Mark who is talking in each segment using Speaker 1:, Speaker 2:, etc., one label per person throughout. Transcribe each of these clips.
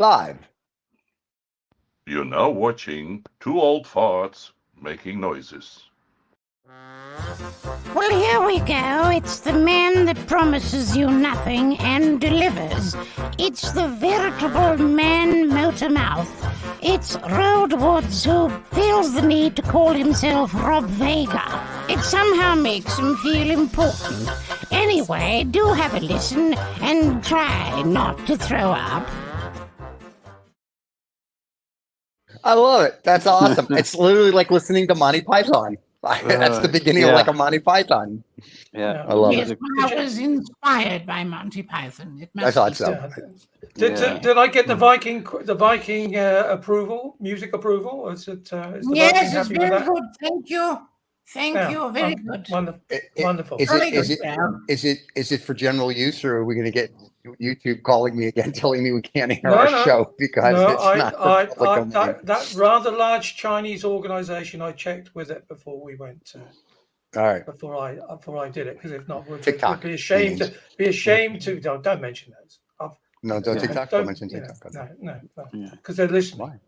Speaker 1: live.
Speaker 2: You're now watching two old farts making noises.
Speaker 3: Well, here we go. It's the man that promises you nothing and delivers. It's the veritable man motor mouth. It's Roald who feels the need to call himself Rob Vega. It somehow makes him feel important. Anyway, do have a listen and try not to throw up.
Speaker 1: I love it. That's awesome. It's literally like listening to Monty Python. That's the beginning of like a Monty Python.
Speaker 4: Yeah,
Speaker 1: I love
Speaker 3: Yes,
Speaker 1: it.
Speaker 3: I was inspired by Monty Python. It
Speaker 1: I
Speaker 3: must
Speaker 1: thought
Speaker 3: be
Speaker 1: so.
Speaker 5: Did I get the Viking approval, music approval? Or is it? Is the
Speaker 3: Yes,
Speaker 5: Viking
Speaker 3: it's
Speaker 5: happy with
Speaker 3: very
Speaker 5: that?
Speaker 3: good. Thank you. Thank you. Very good.
Speaker 5: Wonderful.
Speaker 1: Is it for general use, or are we going to get YouTube calling me again, telling me we can't air
Speaker 5: No,
Speaker 1: our
Speaker 5: no.
Speaker 1: show because
Speaker 5: No,
Speaker 1: it's not for public domain?
Speaker 5: that rather large Chinese organization, I checked with it before we went.
Speaker 1: All right.
Speaker 5: Before I did it, because if not, we'd be ashamed to. Don't mention those.
Speaker 1: TikTok. Don't mention TikTok.
Speaker 5: No, because they're listening.
Speaker 1: Why?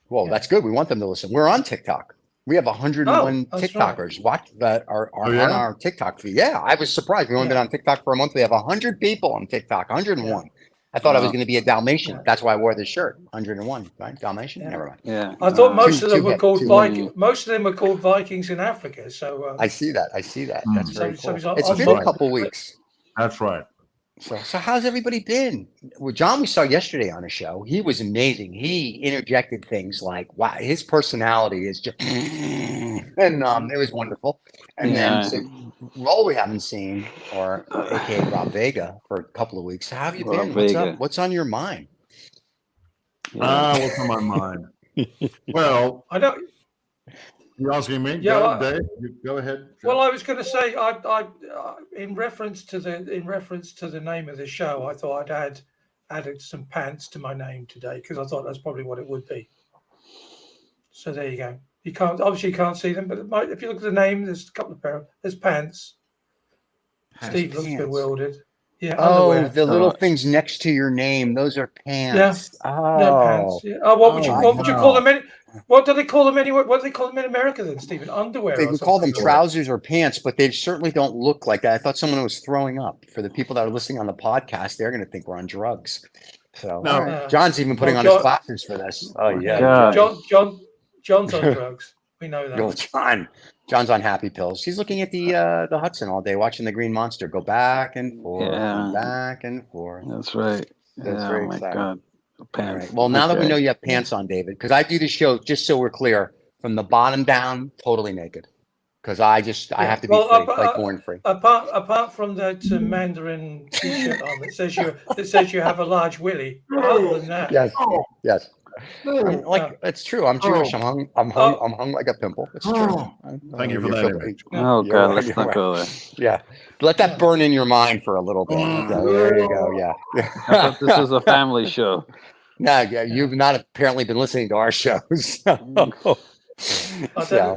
Speaker 1: Well, that's good. We want them to listen. We're on TikTok. We have 101 TikTokers watch that are on our TikTok feed. Yeah, I was surprised. We've only been on TikTok for a month. We have 100 people on TikTok. 101. I thought I was going to be a Dalmatian.
Speaker 5: Yeah.
Speaker 1: That's why I wore this shirt. 101, right? Dalmatian.
Speaker 5: Yeah.
Speaker 1: Never mind.
Speaker 4: Yeah.
Speaker 5: I thought most of them were called
Speaker 1: Vikings.
Speaker 5: Most of them were called Vikings in Africa. So
Speaker 1: I see that. That's very cool. It's
Speaker 5: on
Speaker 1: been a
Speaker 5: board.
Speaker 1: couple weeks.
Speaker 6: That's right.
Speaker 1: So how's everybody been? Well, John, we saw yesterday on a show. He was amazing. He interjected things like, "Wow, his personality is just," and it was wonderful. And then Roald we haven't seen, or AKA Rob Vega, for a couple of weeks. How have you been? What's up? What's on your mind?
Speaker 6: What's on my mind? Well,
Speaker 5: I don't.
Speaker 6: You're asking me?
Speaker 5: Yeah,
Speaker 6: Dave, go ahead.
Speaker 5: Well, I was going to say, I in reference to the name of the show, I thought I'd added some pants to my name today because I thought that's probably what it would be. So there you go. You can't see them, but if you look at the name, there's a couple of pairs. There's pants. Steve looks bewildered. Yeah.
Speaker 1: Oh,
Speaker 5: underwear.
Speaker 1: the little things next to your name. Those are pants.
Speaker 5: Yeah.
Speaker 1: Oh,
Speaker 5: pants. Yeah. Oh, what would you call them? What do they call them anyway? What do they call them in America then, Stephen? Underwear.
Speaker 1: They would call them trousers or pants, but they certainly don't look like that. I thought someone was throwing up. For the people that are listening on the podcast, they're going to think we're on drugs. So John's even putting on his glasses for this. Oh yeah.
Speaker 5: John's on drugs. We know that.
Speaker 1: John's on happy pills. He's looking at the Hudson all day, watching the Green Monster go back and forth, and back and forth.
Speaker 4: That's right.
Speaker 1: That's very exciting.
Speaker 4: God. Pants.
Speaker 1: Right. Well, now that we know you have pants on, David, because I do the show, just so we're clear, from the bottom down, totally naked. Because I have to be free, like born free.
Speaker 5: Apart from that Mandarin T-shirt on that says you have a large willy. Other than that,
Speaker 1: yes. It's true. I'm Jewish. I'm hung like a pimple. It's true.
Speaker 6: Thank you for that.
Speaker 4: Oh God, let's not go there.
Speaker 1: Yeah, let that burn in your mind for a little bit. There you go. Yeah.
Speaker 4: I thought this was a family show.
Speaker 1: No, you've not apparently been listening to our shows.
Speaker 6: I'm afraid.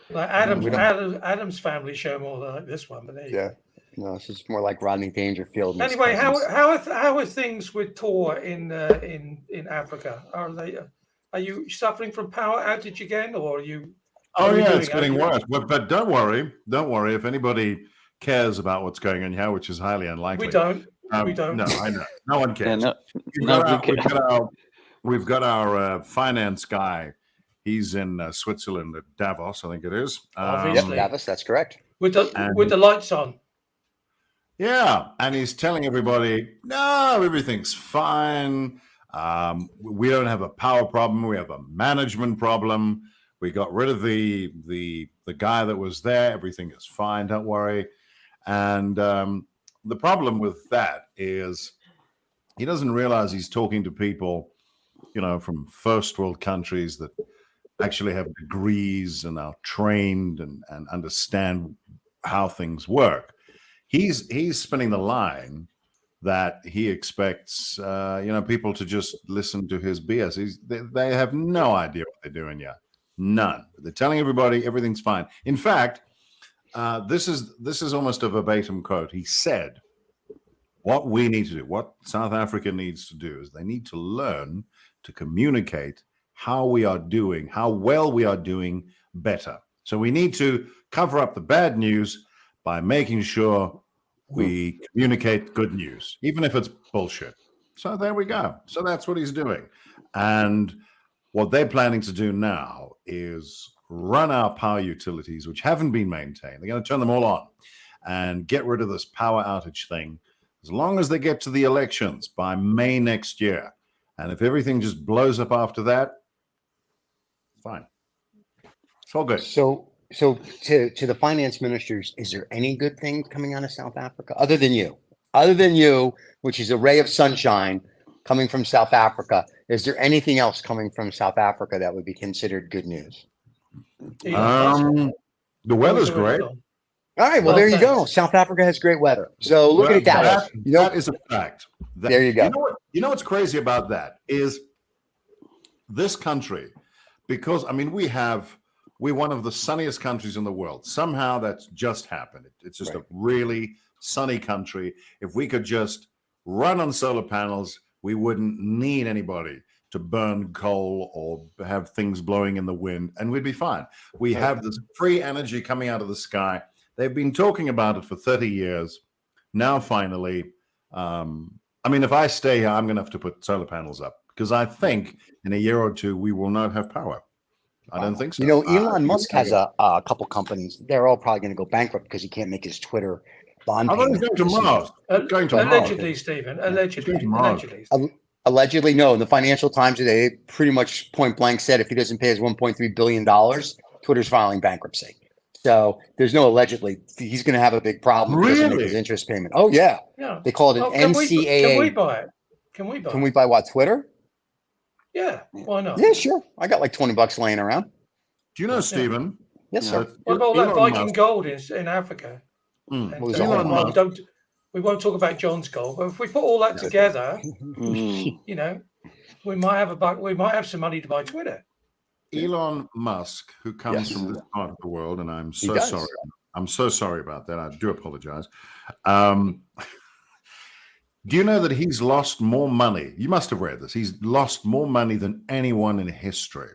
Speaker 5: Like Adam's family show more like this one, but there you go.
Speaker 1: No, this is more like Rodney Dangerfield.
Speaker 5: Anyway, how are things with Tor in Africa? Are you suffering from power outage again, or are you?
Speaker 6: Oh yeah, it's getting worse. But don't worry. If anybody cares about what's going on here, which is highly unlikely,
Speaker 5: we don't. No,
Speaker 6: I know. No one cares. We've got our finance guy. He's in Switzerland at Davos, I think it is.
Speaker 5: Obviously,
Speaker 1: Davos. That's correct.
Speaker 5: With the lights on.
Speaker 6: Yeah, and he's telling everybody, no, everything's fine. We don't have a power problem. We have a management problem. We got rid of the guy that was there. Everything is fine. Don't worry. And the problem with that is he doesn't realize he's talking to people, from first world countries that actually have degrees and are trained and understand how things work. He's spinning the line that he expects, people to just listen to his BS. They have no idea what they're doing yet. None. They're telling everybody everything's fine. In fact, this is almost a verbatim quote. He said, What we need to do, what South Africa needs to do, is they need to learn to communicate how we are doing, how well we are doing better. So we need to cover up the bad news by making sure we communicate good news, even if it's bullshit. So there we go. So that's what he's doing. And what they're planning to do now is run our power utilities, which haven't been maintained. They're going to turn them all on and get rid of this power outage thing as long as they get to the elections by May next year. And if everything just blows up after that, fine. It's all good.
Speaker 1: So to the finance ministers, is there any good thing coming out of South Africa other than you? Other than you, which is a ray of sunshine coming from South Africa, is there anything else coming from South Africa that would be considered good news?
Speaker 6: The weather's great.
Speaker 1: All right, well, there you go. South Africa has great weather. So look at that.
Speaker 6: That is a fact.
Speaker 1: There you go.
Speaker 6: You know what's crazy about that is this country, because I mean we're one of the sunniest countries in the world. Somehow that's just happened. It's just a really sunny country. If we could just run on solar panels, we wouldn't need anybody to burn coal or have things blowing in the wind, and we'd be fine. We have this free energy coming out of the sky. They've been talking about it for 30 years. Now, finally, I mean, if I stay here, I'm going to have to put solar panels up because I think in a year or two, we will not have power. I don't think so.
Speaker 1: You know, Elon Musk has a couple companies. They're all probably going to go bankrupt because he can't make his Twitter bond payment.
Speaker 6: Going to Mars.
Speaker 5: Allegedly, Stephen.
Speaker 1: Allegedly, no. In the Financial Times today, pretty much point blank said if he doesn't pay his $1.3 billion, Twitter's filing bankruptcy. So there's no allegedly. He's going to have a big problem if he doesn't make his interest payment. Oh, yeah. They call it an NCAA.
Speaker 5: Can we buy it?
Speaker 1: Can we buy what, Twitter?
Speaker 5: Yeah, why not?
Speaker 1: Yeah, sure. I got like $20 laying around.
Speaker 6: Do you know, Stephen?
Speaker 1: Yes, sir.
Speaker 5: What about all that Viking gold in Africa? We won't talk about John's gold, but if we put all that together, you know, we might have some money to buy Twitter.
Speaker 6: Elon Musk, who comes from this part of the world, and I'm so sorry. I'm so sorry about that. I do apologize. Do you know that he's lost more money? You must have read this. He's lost more money than anyone in history.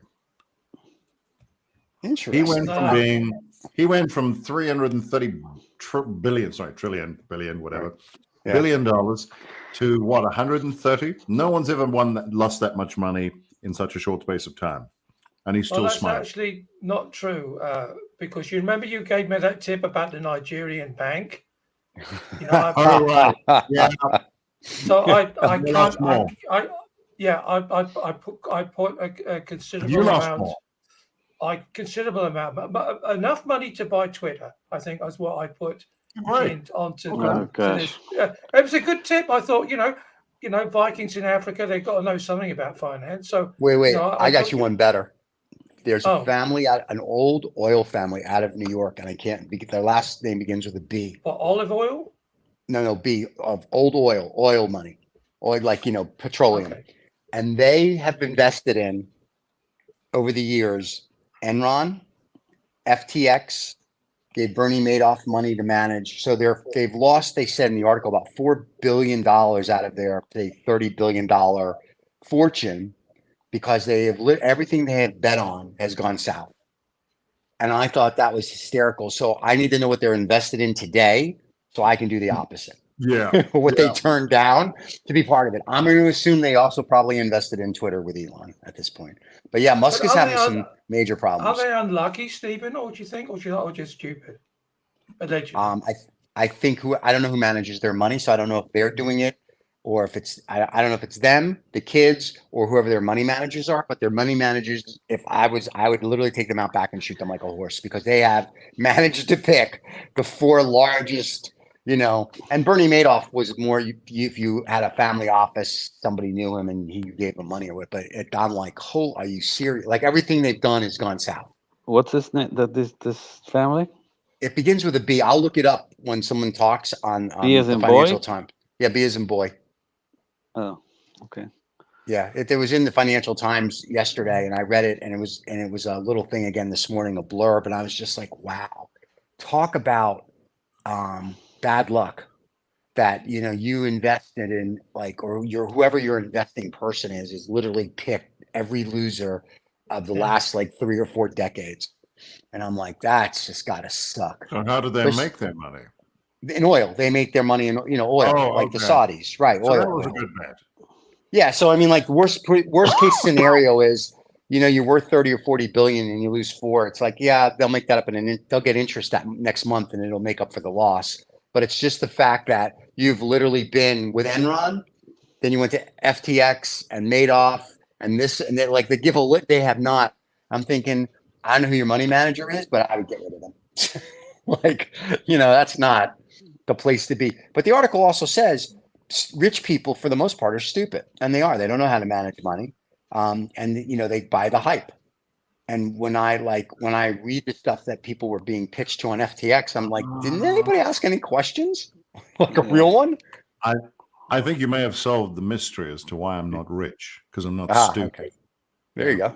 Speaker 1: Interesting.
Speaker 6: He went from 330 billion, whatever, billion dollars to what, 130? No one's ever lost that much money in such a short space of time. And he's still smiling.
Speaker 5: That's actually not true, because you remember you gave me that tip about the Nigerian bank. You know,
Speaker 6: yeah.
Speaker 5: So I put a considerable amount. Considerable amount, but enough money to buy Twitter. I think that's what I put onto this. It was a good tip. I thought, you know, Vikings in Africa, they've got to know something about finance. So
Speaker 1: wait, you know, I got you one better. There's a family, an old oil family out of New York, and I can't. Their last name begins with a B.
Speaker 5: What, olive oil?
Speaker 1: No, B of old oil money, oil, like, you know, petroleum, and they have invested in over the years. Enron, FTX, gave Bernie Madoff money to manage. So they've lost, they said in the article, about $4 billion out of their $30 billion fortune because they have everything they had bet on has gone south. And I thought that was hysterical. So I need to know what they're invested in today so I can do the opposite.
Speaker 6: Yeah.
Speaker 1: They turned down to be part of it. I'm going to assume they also probably invested in Twitter with Elon at this point. But yeah, Musk is having some major problems.
Speaker 5: Are they unlucky, Stephen, or do you think, or just stupid? Allegedly.
Speaker 1: I think I don't know who manages their money, so I don't know if they're doing it or if it's I don't know if it's them, the kids, or whoever their money managers are. But their money managers, I would literally take them out back and shoot them like a horse because they have managed to pick the four largest. You know, and Bernie Madoff was more, if you had a family office, somebody knew him and he gave him money or but I'm like, are you serious? Like everything they've done has gone south.
Speaker 4: What's this name? This family?
Speaker 1: It begins with a B. I'll look it up when someone talks on
Speaker 4: B as
Speaker 1: the
Speaker 4: in
Speaker 1: Financial
Speaker 4: boy?
Speaker 1: Times. Yeah, B as in boy.
Speaker 4: Oh, okay.
Speaker 1: Yeah, it was in the Financial Times yesterday, and I read it, and it was a little thing again this morning, a blurb, and I was just like, wow, talk about bad luck. that you invested in, like, or whoever your investing person is literally picked every loser of the last like 3 or 4 decades. And I'm like, that's just gotta suck.
Speaker 6: So how do they
Speaker 1: Because
Speaker 6: make their money?
Speaker 1: in oil, they make their money in oil,
Speaker 6: Oh,
Speaker 1: like the
Speaker 6: okay.
Speaker 1: Saudis, right?
Speaker 6: So that
Speaker 1: Oil.
Speaker 6: was a good bet.
Speaker 1: Yeah, so I mean, like, worst case scenario is, you're worth 30 or 40 billion and you lose 4. It's like, yeah, they'll make that up they'll get interest that next month and it'll make up for the loss. But it's just the fact that you've literally been with Enron, then you went to FTX and Madoff and this and that, like, they give a lit. They have not. I'm thinking, I don't know who your money manager is, but I would get rid of them. Like, that's not the place to be. But the article also says rich people, for the most part, are stupid, and they are. They don't know how to manage money, and they buy the hype. And when I read the stuff that people were being pitched to on FTX, I'm like, didn't anybody ask any questions, like a real one?
Speaker 6: I think you may have solved the mystery as to why I'm not rich, because I'm not
Speaker 1: Ah,
Speaker 6: stupid.
Speaker 1: okay. There you go.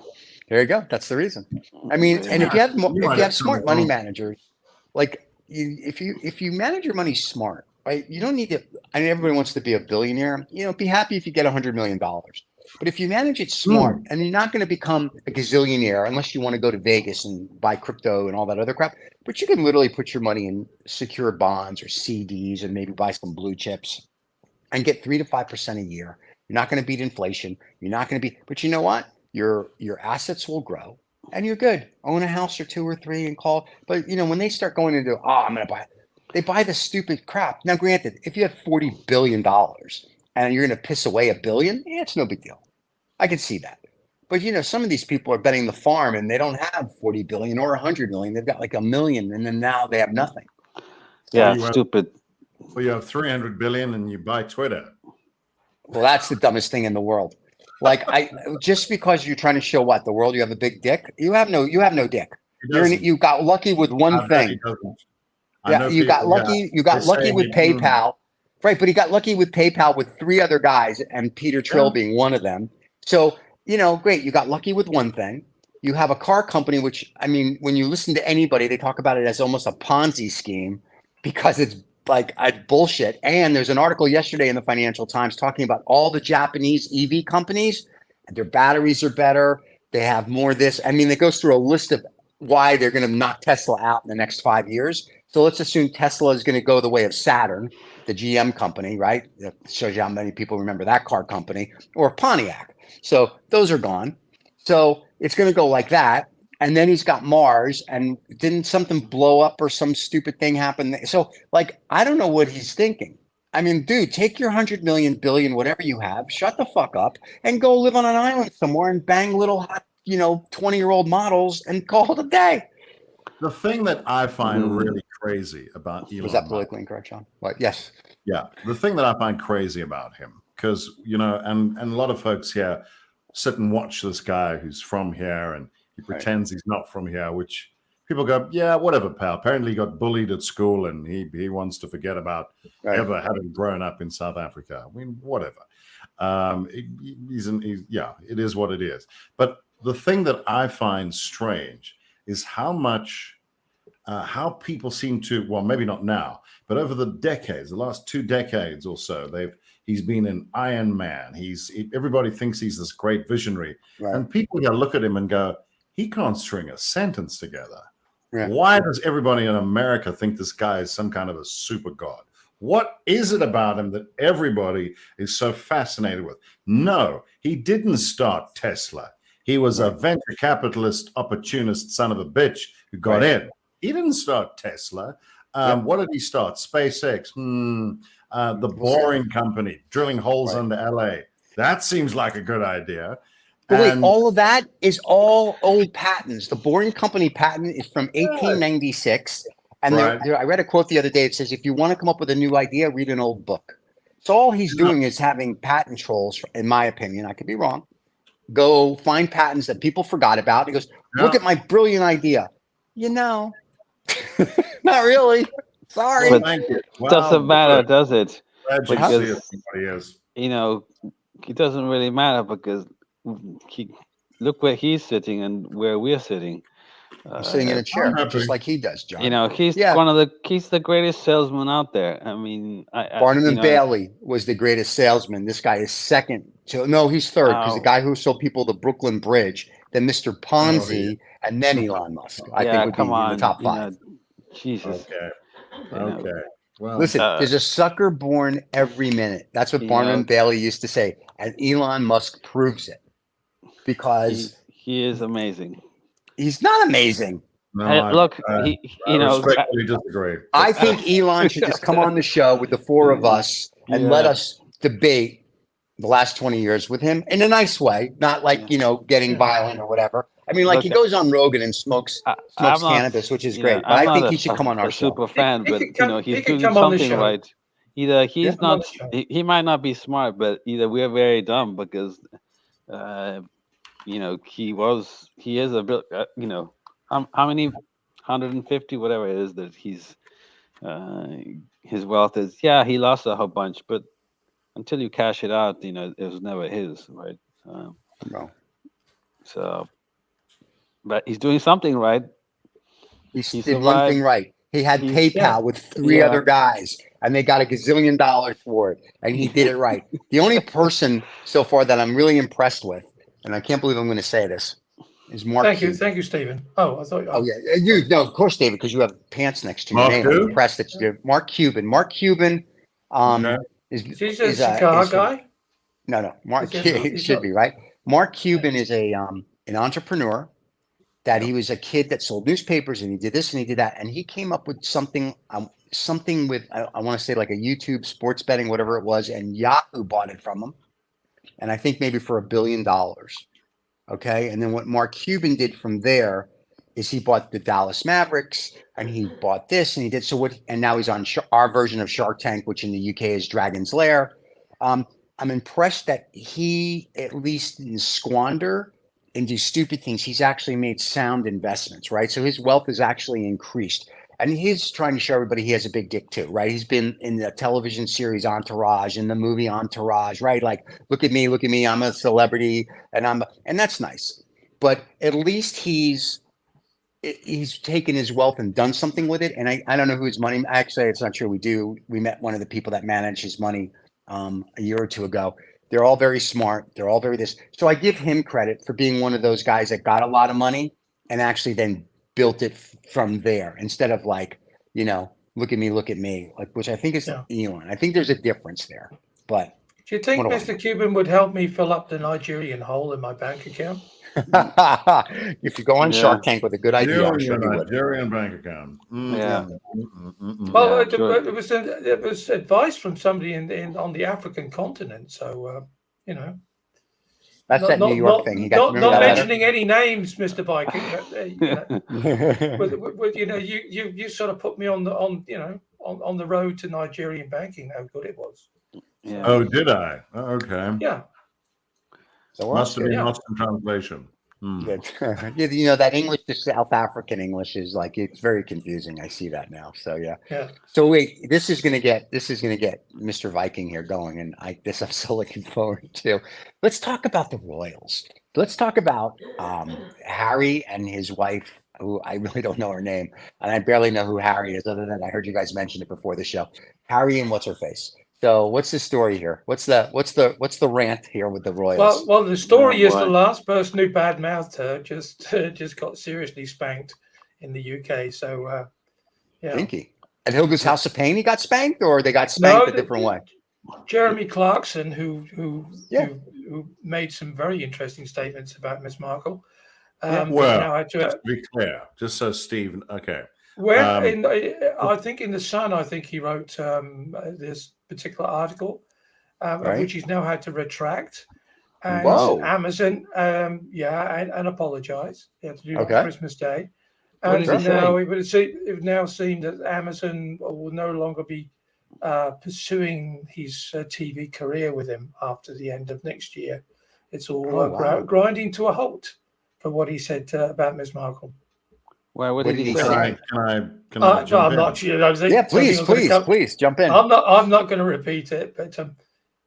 Speaker 1: There you go. That's the reason. I mean, and if you have smart money managers, like if you manage your money smart, right? You don't need to. I mean, everybody wants to be a billionaire. Be happy if you get $100 million. But if you manage it smart, and you're not going to become a gazillionaire unless you want to go to Vegas and buy crypto and all that other crap. But you can literally put your money in secured bonds or CDs and maybe buy some blue chips and get 3 to 5% a year. You're not going to beat inflation. You're not going to be. But you know what? Your assets will grow, and you're good. Own a house or 2 or 3 and call. But when they start going into, I'm going to buy, they buy the stupid crap. Now, granted, if you have $40 billion and you're going to piss away $1 billion, it's no big deal. I can see that. But some of these people are betting the farm, and they don't have 40 billion or 100 million. They've got like 1 million, and then now they have nothing.
Speaker 4: Yeah,
Speaker 6: you have-
Speaker 4: stupid.
Speaker 6: Well, you have 300 billion and you buy Twitter.
Speaker 1: Well, that's the dumbest thing in the world. Like, just because you're trying to show what the world, you have a big dick. You have no dick. You got lucky with one thing. Yeah, you got lucky. You got lucky with PayPal, right? But he got lucky with PayPal with 3 other guys, and Peter Trill being one of them. So great. You got lucky with one thing. You have a car company, which, I mean, when you listen to anybody, they talk about it as almost a Ponzi scheme because it's like bullshit. And there's an article yesterday in the Financial Times talking about all the Japanese EV companies, and their batteries are better. They have more of this. I mean, it goes through a list of why they're going to knock Tesla out in the next 5 years. So let's assume Tesla is going to go the way of Saturn, the GM company, right? That shows you how many people remember that car company, or Pontiac. So those are gone. So it's going to go like that. And then he's got Mars, and didn't something blow up or some stupid thing happen? So, like, I don't know what he's thinking. I mean, dude, take your 100 million, billion, whatever you have, shut the fuck up, and go live on an island somewhere and bang little hot, 20-year-old models and call it a day.
Speaker 6: The thing that I find really crazy about Elon
Speaker 1: Was that
Speaker 6: Musk,
Speaker 1: politically incorrect, John? What? Yes.
Speaker 6: yeah, the thing that I find crazy about him, because and a lot of folks here sit and watch this guy who's from here, and he pretends he's not from here, which people go, yeah, whatever, pal. Apparently he got bullied at school, and he wants to forget about ever having grown up in South Africa. I mean, whatever. It is what it is. But the thing that I find strange is how much, how people seem to, well, maybe not now, but over the decades, the last 2 decades or so, he's been an Iron Man. Everybody thinks he's this great visionary, and people look at him and go, he can't string a sentence together. Yeah. Why does everybody in America think this guy is some kind of a super god? What is it about him that everybody is so fascinated with? No, he didn't start Tesla. He was a venture capitalist, opportunist son of a bitch who got in. He didn't start Tesla. What did he start? SpaceX. The Boring Company, drilling holes under LA. That seems like a good idea.
Speaker 1: But wait, all of that is all old patents. The Boring Company patent is from 1896. And I read a quote the other day. It says, if you want to come up with a new idea, read an old book. So all he's doing is having patent trolls, in my opinion. I could be wrong. Go find patents that people forgot about. He goes, look at my brilliant idea. Not really. Sorry.
Speaker 4: But it doesn't matter, does it?
Speaker 6: Because,
Speaker 4: it doesn't really matter because look where he's sitting and where we're sitting.
Speaker 1: I'm sitting in a chair,
Speaker 6: happy.
Speaker 1: just like he does, John.
Speaker 4: You know, he's the greatest salesman out there. I mean,
Speaker 1: Barnum
Speaker 4: you
Speaker 1: and
Speaker 4: know,
Speaker 1: Bailey was the greatest salesman. This guy is second to, no, he's third, because the
Speaker 4: Oh.
Speaker 1: guy who sold people the Brooklyn Bridge, then Mr. Ponzi, and then Elon Musk, I think would be
Speaker 4: come
Speaker 1: in the
Speaker 4: on,
Speaker 1: top
Speaker 4: you
Speaker 1: 5.
Speaker 4: know, Jesus.
Speaker 6: Okay.
Speaker 4: You know,
Speaker 6: Okay. Well,
Speaker 1: Listen, there's a sucker born every minute. That's what
Speaker 4: You
Speaker 1: Barnum
Speaker 4: know-
Speaker 1: and Bailey used to say. And Elon Musk proves it because
Speaker 4: he is amazing.
Speaker 1: he's not amazing.
Speaker 6: no,
Speaker 4: Hey, look,
Speaker 6: I
Speaker 4: you know,
Speaker 6: respectfully disagree.
Speaker 1: I think Elon should just come on the show with the 4 of us and let us debate the last 20 years with him in a nice way, not like, you know, getting violent or whatever. I mean, like
Speaker 4: Look,
Speaker 1: he goes on Rogan and smokes
Speaker 4: I'm not,
Speaker 1: cannabis, which is
Speaker 4: you know,
Speaker 1: great. But
Speaker 4: I'm
Speaker 1: I
Speaker 4: not
Speaker 1: think
Speaker 4: a
Speaker 1: he should come on our show.
Speaker 4: super fan,
Speaker 5: He
Speaker 4: but
Speaker 5: could
Speaker 4: you
Speaker 5: come-
Speaker 4: know,
Speaker 5: he
Speaker 4: he's
Speaker 5: could
Speaker 4: doing
Speaker 5: come on the
Speaker 4: something
Speaker 5: show.
Speaker 4: right. Either he's
Speaker 5: come on
Speaker 4: not,
Speaker 5: the show.
Speaker 4: he might not be smart, but either we're very dumb because, you know, he is a bit, you know, how many 150 whatever it is that he's his wealth is. Yeah, he lost a whole bunch, but until you cash it out, you know, it was never his, right?
Speaker 1: No.
Speaker 4: So, but he's doing something right.
Speaker 1: He
Speaker 4: He
Speaker 1: did one thing
Speaker 4: survived.
Speaker 1: right. He had
Speaker 4: He's-
Speaker 1: PayPal with 3 other guys, and they got $1 gazillion for it, and he did it right. The only person so far that I'm really impressed with, and I can't believe I'm going to say this, is Mark
Speaker 5: Thank you,
Speaker 1: Cuban.
Speaker 5: thank you, Stephen. Oh, I thought.
Speaker 1: Oh yeah, you no, of course, David, because you have pants next to your
Speaker 6: Mark
Speaker 1: name.
Speaker 6: who?
Speaker 1: I'm impressed that you did. Mark Cuban. Mark Cuban
Speaker 6: Okay.
Speaker 5: He's a cigar guy.
Speaker 1: No, Mark
Speaker 5: Is he not?
Speaker 1: Cuban
Speaker 5: He's
Speaker 1: should
Speaker 5: not-
Speaker 1: be right. Mark Cuban is an entrepreneur. That he was a kid that sold newspapers and he did this and he did that, and he came up with something with I want to say like a YouTube sports betting, whatever it was, and Yahoo bought it from him, and I think maybe for $1 billion. Okay, and then what Mark Cuban did from there is he bought the Dallas Mavericks and he bought this and he did so what, and now he's on our version of Shark Tank, which in the UK is Dragon's Lair. I'm impressed that he at least didn't squander and do stupid things. He's actually made sound investments, right? So his wealth has actually increased. And he's trying to show everybody he has a big dick too, right? He's been in the television series Entourage, in the movie Entourage, right? Like, look at me, I'm a celebrity, and that's nice. But at least he's taken his wealth and done something with it. And I don't know whose money. Actually, it's not true. We met one of the people that manage his money a year or 2 ago. They're all very smart. They're all very this. So I give him credit for being one of those guys that got a lot of money and actually then built it from there instead of like, you know, look at me, like, which I think is Elon. I think there's a difference there. But
Speaker 5: Do you think
Speaker 1: what do I
Speaker 5: Mr. Cuban would help me fill up the Nigerian hole in my bank account?
Speaker 1: if you go on Shark Tank with a good idea, I'm sure he would.
Speaker 6: Nigerian bank account.
Speaker 4: Yeah.
Speaker 5: Well,
Speaker 4: sure.
Speaker 5: it was advice from somebody on the African continent. So you know,
Speaker 1: That's that New York thing. You got
Speaker 5: not mentioning any names, Mr. Viking. But, you know, you sort of put me on the road to Nigerian banking. How good it was.
Speaker 4: Yeah.
Speaker 6: Oh, did I? Oh, okay.
Speaker 5: Yeah.
Speaker 1: So
Speaker 6: Must have been lost in translation.
Speaker 1: You know, that English to South African English is like, it's very confusing. I see that now. So yeah. So wait, this is gonna get Mr. Viking here going, and I'm so looking forward to. Let's talk about the Royals. Let's talk about Harry and his wife, who I really don't know her name, and I barely know who Harry is, other than I heard you guys mention it before the show. Harry and what's her face. So what's the story here? What's the rant here with the Royals?
Speaker 5: Well, the story is the last person who badmouthed her just got seriously spanked in the UK. So yeah.
Speaker 1: Pinky. At Hilda's House of Pain, he got spanked, or they got spanked a different way?
Speaker 5: Jeremy Clarkson, who made some very interesting statements about Miss Markle.
Speaker 6: Well, just to be clear, just so Steve, okay.
Speaker 5: I think in the Sun, I think he wrote this particular article, which he's now had to retract. And Amazon, and apologize. He had to do that on Christmas Day. And now it would now seem that Amazon will no longer be pursuing his TV career with him after the end of next year. It's all grinding to a halt for what he said about Miss Markle.
Speaker 4: Well, what did he say?
Speaker 6: Can I jump
Speaker 5: I'm
Speaker 6: in?
Speaker 5: not sure.
Speaker 1: Please jump in.
Speaker 5: I'm not going to repeat it, but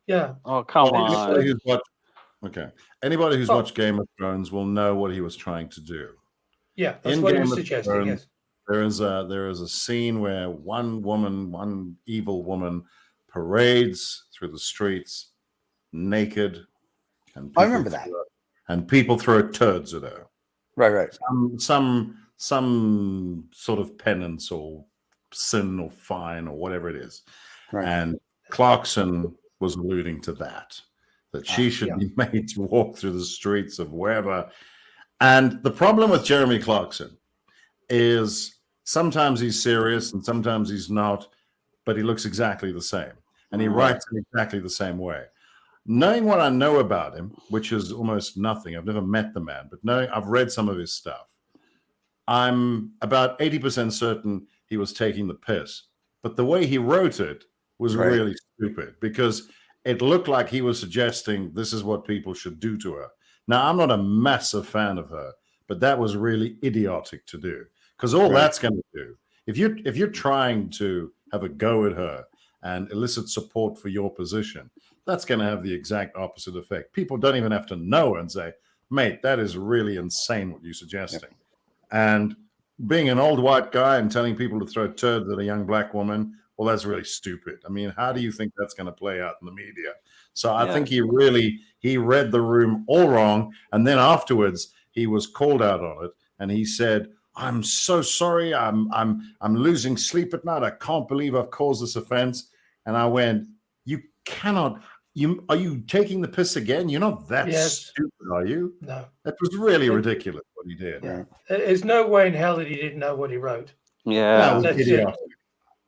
Speaker 5: yeah.
Speaker 4: Oh, come on.
Speaker 6: Anybody who's watched Game of Thrones will know what he was trying to do.
Speaker 5: Yeah, that's
Speaker 6: In
Speaker 5: what he
Speaker 6: Game
Speaker 5: was
Speaker 6: of
Speaker 5: suggesting.
Speaker 6: Thrones,
Speaker 5: Yes.
Speaker 6: there is a scene where one evil woman, parades through the streets naked, and
Speaker 1: I remember that.
Speaker 6: people throw turds at her.
Speaker 1: Right.
Speaker 6: Some sort of penance or sin or fine or whatever it is.
Speaker 1: Right.
Speaker 6: And Clarkson was alluding to that she should be made to walk through the streets of wherever. And the problem with Jeremy Clarkson is sometimes he's serious and sometimes he's not, but he looks exactly the same. And he writes in exactly the same way. Knowing what I know about him, which is almost nothing, I've never met the man, but knowing I've read some of his stuff, I'm about 80% certain he was taking the piss. But the way he wrote it was really stupid, because it looked like he was suggesting this is what people should do to her. Now, I'm not a massive fan of her, but that was really idiotic to do, because all that's going to do, if you're trying to have a go at her and elicit support for your position, that's going to have the exact opposite effect. People don't even have to know and say, mate, that is really insane what you're suggesting. And being an old white guy and telling people to throw turds at a young black woman, well, that's really stupid. I mean, how do you think that's going to play out in the media? So I think he read the room all wrong. And then afterwards, he was called out on it. And he said, I'm so sorry. I'm losing sleep at night. I can't believe I've caused this offense. And I went, you cannot. Are you taking the piss again? You're not that stupid, are you?
Speaker 5: No.
Speaker 6: That was really ridiculous what he did.
Speaker 5: Yeah. There's no way in hell that he didn't know what he wrote.
Speaker 4: Yeah.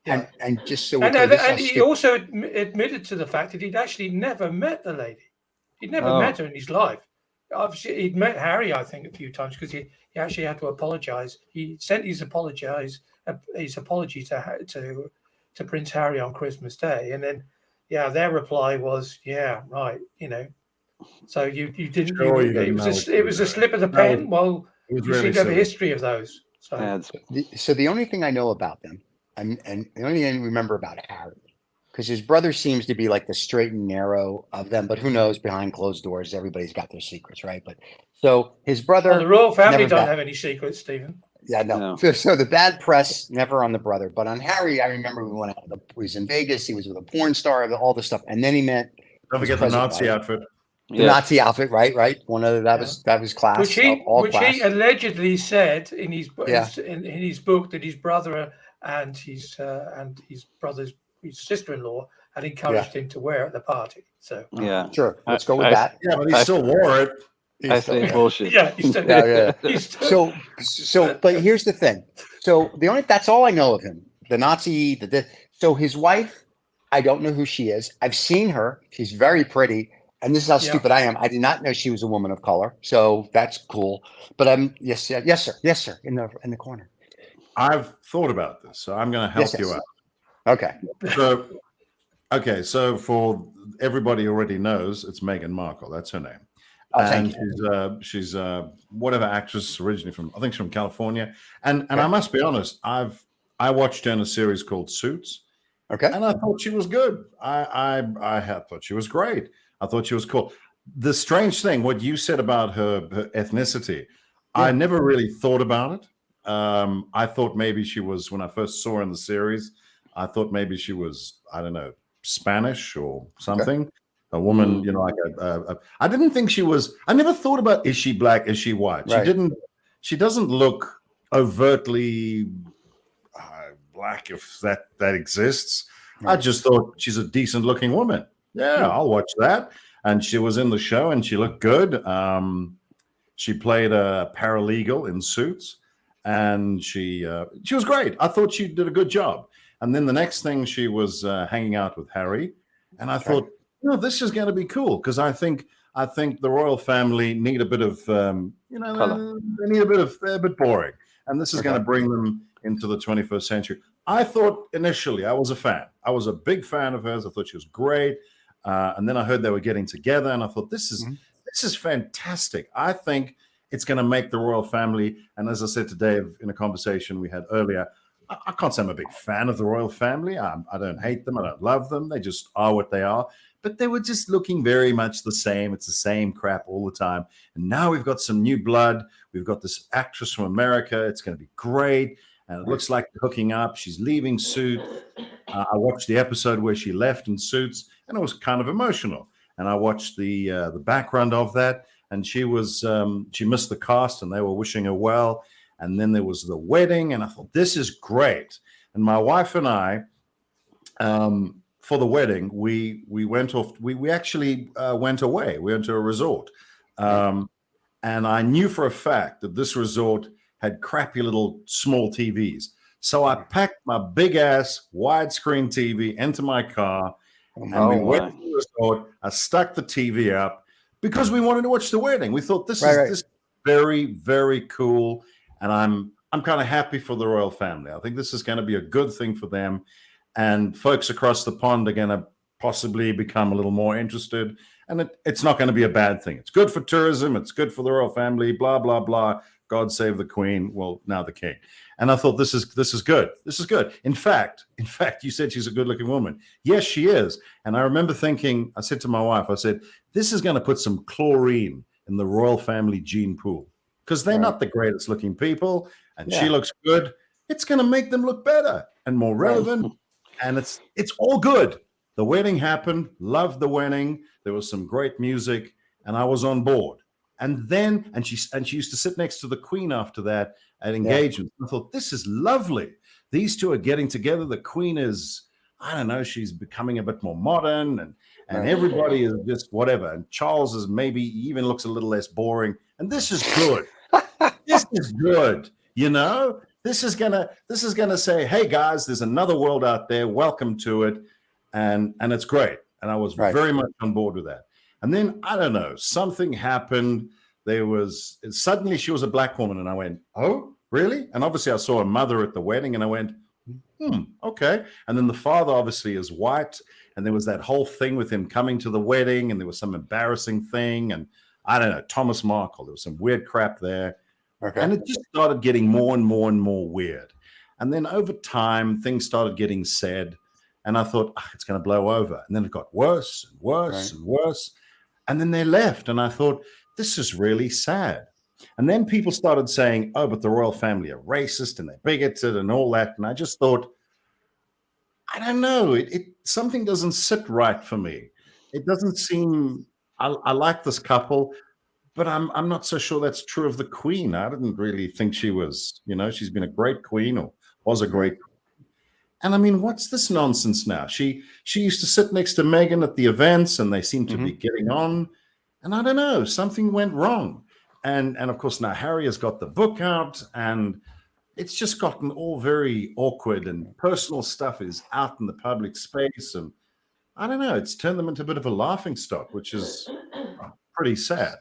Speaker 1: And just so
Speaker 5: and he also admitted to the fact that he'd actually never met the lady. He'd never met her in his life. Obviously, he'd met Harry, I think, a few times, because he actually had to apologize. He sent his apology to Prince Harry on Christmas Day, and then their reply was, right, So you didn't.
Speaker 6: Sure,
Speaker 5: it was a slip of the pen. Well, you seem to have a history of those.
Speaker 1: So the only thing I know about them, and the only thing I remember about Harry, because his brother seems to be like the straight and narrow of them, but who knows, behind closed doors, everybody's got their secrets, right? But so his brother,
Speaker 5: the royal family don't have any secrets, Stephen.
Speaker 1: Yeah, no. So the bad press never on the brother, but on Harry, I remember we went out. He was in Vegas. He was with a porn star, all this stuff, and then he met.
Speaker 6: Don't forget the Nazi outfit.
Speaker 1: The Nazi outfit, right. One of that was class.
Speaker 5: Which he allegedly said in his in his book that his brother and his sister-in-law had encouraged him to wear at the party. So
Speaker 1: sure, let's go with that.
Speaker 6: Yeah, but he still wore it.
Speaker 4: I say bullshit.
Speaker 1: So, but here's the thing. So that's all I know of him. The Nazi, so his wife, I don't know who she is. I've seen her. She's very pretty. And this is how stupid I am. I did not know she was a woman of color. So that's cool. But yes, sir. In the corner.
Speaker 6: I've thought about this, so I'm going to help you out.
Speaker 1: Okay.
Speaker 6: So for everybody who already knows, it's Meghan Markle. That's her name. And she's whatever actress, originally from, I think she's from California. And I must be honest, I watched her in a series called Suits.
Speaker 1: Okay.
Speaker 6: And I thought she was good. I thought she was great. I thought she was cool. The strange thing, what you said about her ethnicity, I never really thought about it. I thought maybe she was, when I first saw her in the series, I thought maybe she was, I don't know, Spanish or something. A woman, like I didn't think she was. I never thought about, is she black? Is she white?
Speaker 1: Right.
Speaker 6: She doesn't look overtly black, if that exists. Right. I just thought she's a decent looking woman. Yeah, I'll watch that. And she was in the show and she looked good. She played a paralegal in Suits, and she was great. I thought she did a good job. And then the next thing, she was hanging out with Harry, and I thought, this is going to be cool, because I think the royal family need a bit of they need a bit boring, and this is going to bring them into the 21st century. I thought initially I was a fan. I was a big fan of hers. I thought she was great, and then I heard they were getting together, and I thought this is fantastic. I think it's going to make the royal family. And as I said to Dave in a conversation we had earlier, I can't say I'm a big fan of the royal family. I don't hate them. I don't love them. They just are what they are. but they were just looking very much the same. It's the same crap all the time. And now we've got some new blood. We've got this actress from America. It's going to be great. And it looks like they're hooking up. She's leaving Suits. I watched the episode where she left in Suits, and it was kind of emotional. And I watched the background of that, and she missed the cast, and they were wishing her well. And then there was the wedding, and I thought, this is great. And my wife and I, for the wedding, we went off. We actually went away. We went to a resort, and I knew for a fact that this resort had crappy little small TVs. So I packed my big ass widescreen TV into my car, and we went to the resort. I stuck the TV up because we wanted to watch the wedding. We thought this is very, very cool, and I'm kind of happy for the royal family. I think this is going to be a good thing for them, and folks across the pond are going to possibly become a little more interested. And it's not going to be a bad thing. It's good for tourism. It's good for the royal family. Blah blah blah. God save the Queen. Well, now the King. And I thought this is good. This is good. In fact, you said she's a good-looking woman. Yes, she is. And I remember thinking, I said to my wife, I said, this is going to put some chlorine in the royal family gene pool because they're not the greatest looking people, and she looks good. It's going to make them look better and more relevant, and it's all good. The wedding happened. Loved the wedding. There was some great music, and I was on board. And then, and she used to sit next to the Queen after that at engagement. I thought, this is lovely. These two are getting together. The Queen is, I don't know, she's becoming a bit more modern, and everybody is just whatever. And Charles is maybe even looks a little less boring. And this is good. This is good. You know, this is gonna say, hey guys, there's another world out there. Welcome to it, and it's great. And I was very much on board with that. And then, I don't know, something happened. Suddenly she was a black woman. And I went, oh, really? And obviously I saw her mother at the wedding and I went, okay. And then the father obviously is white. And there was that whole thing with him coming to the wedding. And there was some embarrassing thing. And I don't know, Thomas Markle, there was some weird crap there. Okay. And it just started getting more and more and more weird. And then over time, things started getting said. And I thought, it's going to blow over. And then it got worse and worse and worse. And then they left. And I thought, this is really sad. And then people started saying, oh, but the royal family are racist and they're bigoted and all that. And I just thought, I don't know. Something doesn't sit right for me. It doesn't seem, I like this couple, but I'm not so sure that's true of the Queen. I didn't really think she was, she's been a great queen or was a great queen. And I mean, what's this nonsense now? She used to sit next to Meghan at the events, and they seem to be getting on. And I don't know, something went wrong. And of course now Harry has got the book out, and it's just gotten all very awkward, and personal stuff is out in the public space. And I don't know, it's turned them into a bit of a laughing stock, which is pretty sad.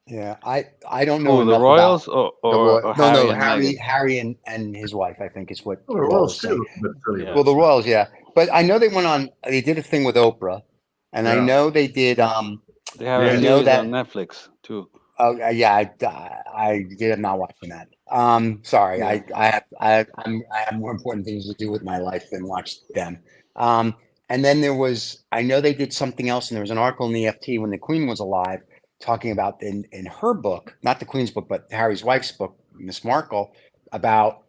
Speaker 1: Yeah, I don't know.
Speaker 4: The Royals or
Speaker 1: Harry and his wife, I think is what.
Speaker 6: The Royals too.
Speaker 1: Well, the Royals, yeah. But I know they did a thing with Oprah, and I know they did.
Speaker 4: They have a series on Netflix too.
Speaker 1: Oh yeah, I did not watching that. Sorry, yeah. I have more important things to do with my life than watch them. And then I know they did something else, and there was an article in the FT when the Queen was alive, talking about in her book, not the Queen's book, but Harry's wife's book, Miss Markle, about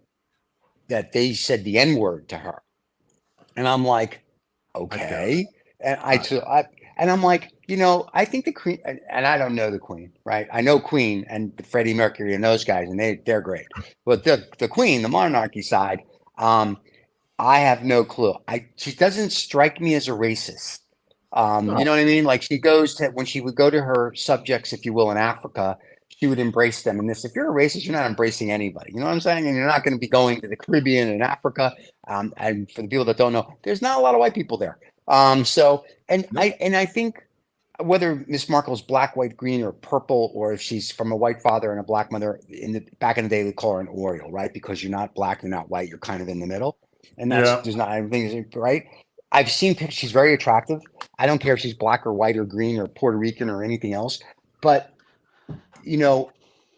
Speaker 1: that they said the N-word to her. And I'm like, okay. And I'm like, I think the Queen, and I don't know the Queen, right? I know Queen and Freddie Mercury and those guys, and they're great. But the Queen, the monarchy side, I have no clue. She doesn't strike me as a racist. You know what I mean? Like when she would go to her subjects, if you will, in Africa, she would embrace them. And if you're a racist, you're not embracing anybody. You know what I'm saying? And you're not going to be going to the Caribbean and Africa. And for the people that don't know, there's not a lot of white people there. I think whether Miss Markle's black, white, green, or purple, or if she's from a white father and a black mother, back in the day, they call her an Oriole, right? Because you're not black, you're not white, you're kind of in the middle. And there's not everything, right? I've seen pictures. She's very attractive. I don't care if she's black or white or green or Puerto Rican or anything else. But,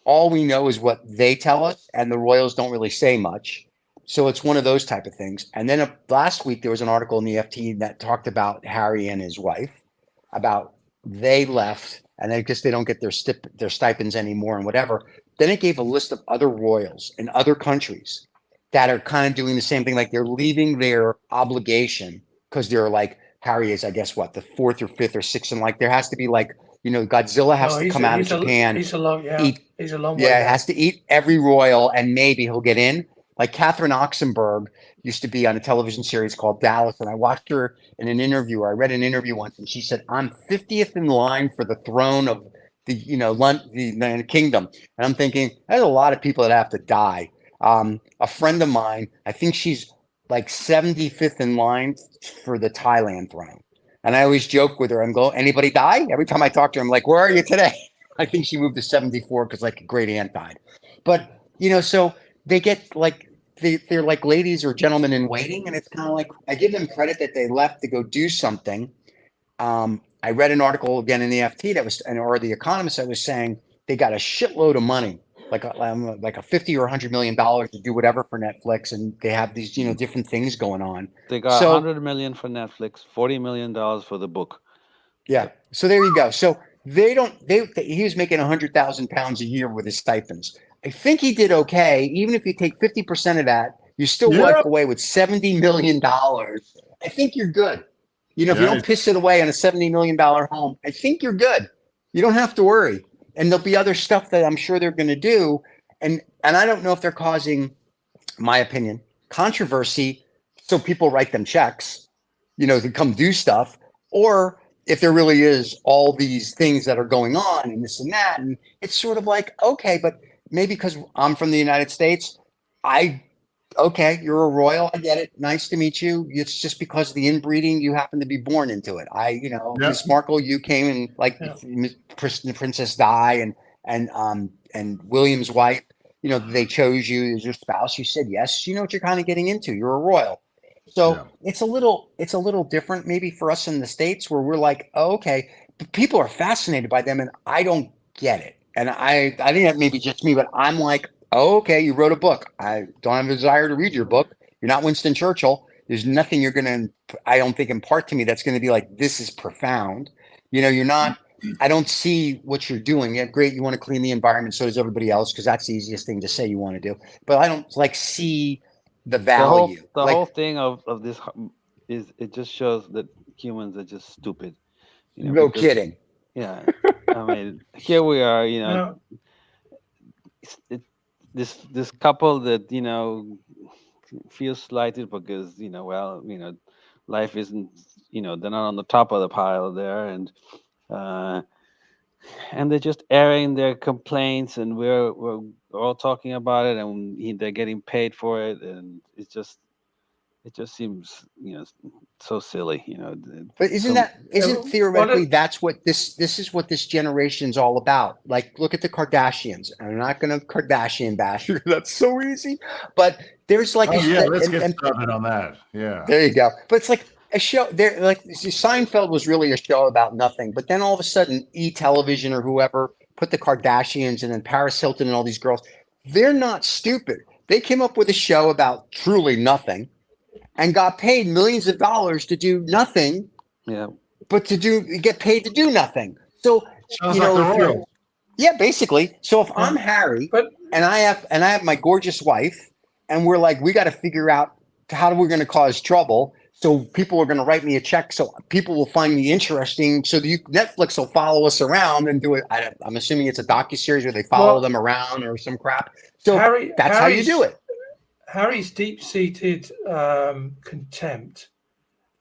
Speaker 1: all we know is what they tell us, and the Royals don't really say much. So it's one of those type of things. And then last week, there was an article in the FT that talked about Harry and his wife. about they left and I guess they don't get their stipends anymore and whatever. Then it gave a list of other royals in other countries that are kind of doing the same thing, like they're leaving their obligation because they're like Harry is, I guess, what, the fourth or fifth or sixth, and like there has to be like, Godzilla has
Speaker 5: No,
Speaker 1: to come out of Japan,
Speaker 5: he's a long, yeah,
Speaker 1: eat,
Speaker 5: he's a long way
Speaker 1: yeah,
Speaker 5: down.
Speaker 1: has to eat every royal, and maybe he'll get in. Like Catherine Oxenberg used to be on a television series called Dallas, and I watched her in an interview. I read an interview once, and she said, "I'm 50th in line for the throne of the the kingdom." And I'm thinking, there's a lot of people that have to die. A friend of mine, I think she's like 75th in line for the Thailand throne. And I always joke with her. I'm going, anybody die? Every time I talk to her, I'm like, where are you today? I think she moved to 74 because like a great aunt died. But so they get like they're like ladies or gentlemen in waiting, and it's kind of like I give them credit that they left to go do something. I read an article again in the FT or the Economist that was saying they got a shitload of money, like a 50 or $100 million to do whatever for Netflix, and they have these different things going on.
Speaker 4: They got
Speaker 1: So
Speaker 4: 100 million for Netflix, $40 million for the book.
Speaker 1: yeah, so there you go. So they don't. He was making £100,000 a year with his stipends. I think he did okay. Even if you take 50% of that, you still
Speaker 6: Yeah.
Speaker 1: walk away with $70 million. I think you're good. If you
Speaker 6: Yeah,
Speaker 1: don't piss it away on a $70 million home, I think you're good. You don't have to worry. And there'll be other stuff that I'm sure they're going to do. And I don't know if they're causing, my opinion, controversy so people write them checks, to come do stuff, or if there really is all these things that are going on and this and that. And it's sort of like, okay, but maybe because I'm from the United States, okay, you're a royal. I get it. Nice to meet you. It's just because of the inbreeding, you happen to be born into it. Miss Markle, you came and like Princess Di and William's wife, they chose you as your spouse. You said yes. You know what you're kind of getting into. You're a royal. So it's a little different maybe for us in the States where we're like, oh, okay, but people are fascinated by them and I don't get it. And I think that maybe just me, but I'm like, oh, okay, you wrote a book. I don't have a desire to read your book. You're not Winston Churchill. There's nothing you're going to, I don't think, impart to me that's going to be like, this is profound. You're not, I don't see what you're doing. Yeah, great. You want to clean the environment. So does everybody else, because that's the easiest thing to say you want to do. But I don't like see the value.
Speaker 4: The whole thing of this is it just shows that humans are just stupid.
Speaker 1: No kidding.
Speaker 4: Yeah. I mean, here we are, this couple that feels slighted because life isn't they're not on the top of the pile there, and they're just airing their complaints, and we're all talking about it, and they're getting paid for it, and it just seems so silly,
Speaker 1: But isn't theoretically that's what this is what this generation's all about? Like, look at the Kardashians. I'm not going to Kardashian bash you. That's so easy. But there's like
Speaker 6: let's get started on that. Yeah,
Speaker 1: there you go. But it's like a show. There, like Seinfeld was really a show about nothing. But then all of a sudden, Television or whoever put the Kardashians and then Paris Hilton and all these girls. They're not stupid. They came up with a show about truly nothing. And got paid millions of dollars to do nothing, but get paid to do nothing. So basically. So if I'm Harry, and I have my gorgeous wife, and we're like, we got to figure out how we're going to cause trouble. So people are going to write me a check. So people will find me interesting. So Netflix will follow us around and do it. I'm assuming it's a docuseries where they follow them around or some crap. So that's how you do it.
Speaker 5: Harry's deep-seated contempt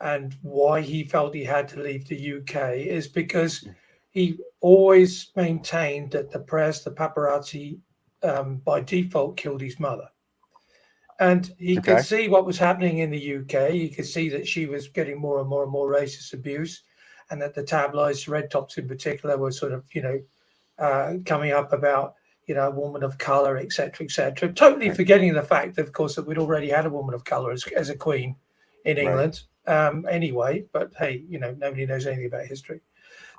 Speaker 5: and why he felt he had to leave the UK is because he always maintained that the press, the paparazzi, by default killed his mother. And he could see what was happening in the UK. He could see that she was getting more and more and more racist abuse, and that the tabloids, Red Tops in particular, were sort of, coming up about a woman of color, etc., etc. Totally forgetting the fact, of course, that we'd already had a woman of color as a queen in England. Anyway, but hey, nobody knows anything about history.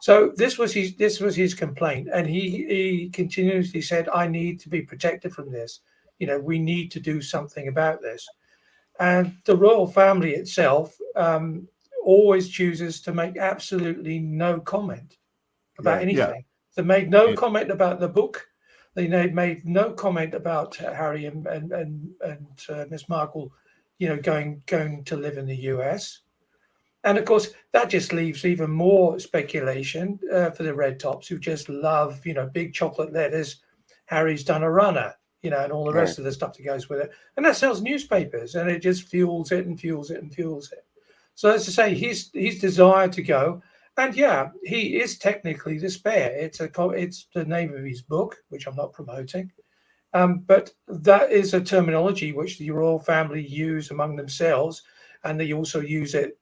Speaker 5: So this was his complaint, and he continuously said, "I need to be protected from this. We need to do something about this." And the royal family itself always chooses to make absolutely no comment about
Speaker 1: Right.
Speaker 5: anything. They made no
Speaker 6: Yeah.
Speaker 5: comment about the book. They made no comment about Harry and Miss Markle, going to live in the US. And of course, that just leaves even more speculation for the Red Tops, who just love, big chocolate letters. Harry's done a runner, and all the rest of the stuff that goes with it. And that sells newspapers, and it just fuels it and fuels it and fuels it. So as to say, his desire to go, and yeah, he is technically the spare. It's the name of his book, which I'm not promoting. But that is a terminology which the royal family use among themselves, and they also use it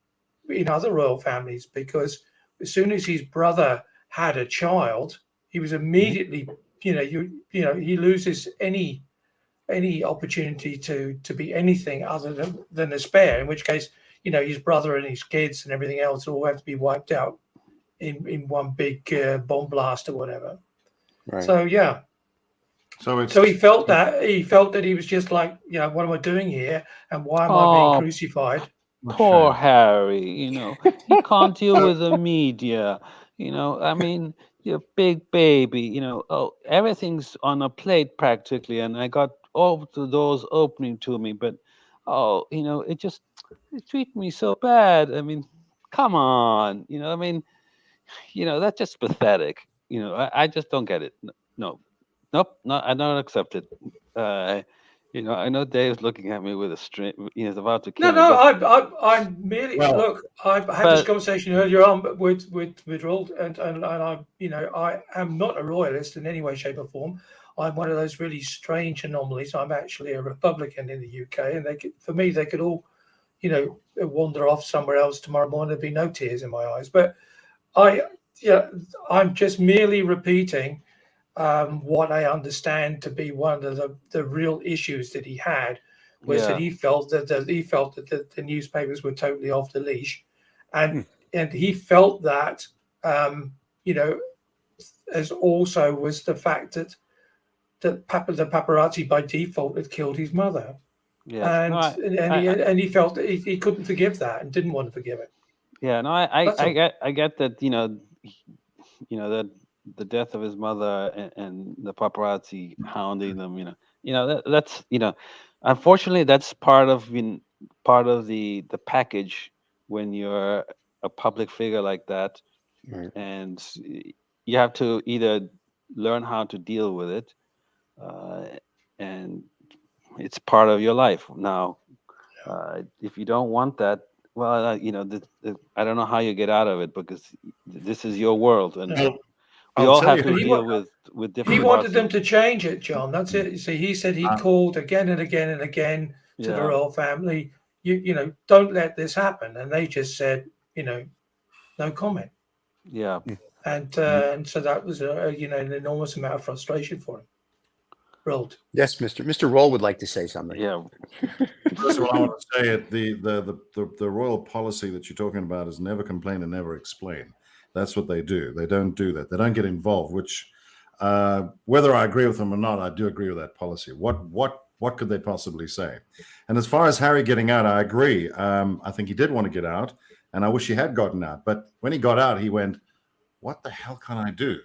Speaker 5: in other royal families, because as soon as his brother had a child, he was immediately, he loses any opportunity to be anything other than a spare. In which case, his brother and his kids and everything else all have to be wiped out in one big bomb blast or whatever.
Speaker 1: Right.
Speaker 5: So yeah.
Speaker 6: So
Speaker 5: he felt that he was just like, what am I doing here, and why am I being crucified?
Speaker 4: Poor Harry, he can't deal with the media. I mean, you're a big baby. Everything's on a plate practically, and I got all the doors opening to me, but it treat me so bad. I mean, come on, I mean, that's just pathetic. I just don't get it. No, nope, no, I don't accept it. I know Dave's looking at me with a string. He's about to kill me.
Speaker 5: No, I'm merely look. I've had this conversation earlier on with Roald, and I am not a royalist in any way, shape, or form. I'm one of those really strange anomalies. I'm actually a Republican in the UK, and they could all, wander off somewhere else tomorrow morning. There'd be no tears in my eyes. But I'm just merely repeating what I understand to be one of the real issues that he had, was that he felt that the newspapers were totally off the leash, and he felt that as also was the fact that the paparazzi by default had killed his mother.
Speaker 4: Yes.
Speaker 5: And he felt that he couldn't forgive that and didn't want to forgive it.
Speaker 4: Yeah, no, I get that, that the death of his mother and the paparazzi hounding them, that's unfortunately that's part of the package when you're a public figure like that, and you have to either learn how to deal with it, and it's part of your life now. If you don't want that, well, I don't know how you get out of it, because this is your world, and we all have to deal with different.
Speaker 5: He wanted them to change it, John. That's it. See, he said he called again and again and again to the royal family. Don't let this happen, and they just said, no comment.
Speaker 4: Yeah.
Speaker 5: And so that was an enormous amount of frustration for him. Roald.
Speaker 1: Yes, Mr. Roald would like to say something.
Speaker 4: Yeah.
Speaker 6: First of all, I want to say it. The royal policy that you're talking about is never complain and never explain. That's what they do. They don't do that. They don't get involved. Which, whether I agree with them or not, I do agree with that policy. What could they possibly say? And as far as Harry getting out, I agree. I think he did want to get out, and I wish he had gotten out. But when he got out, he went, "What the hell can I do?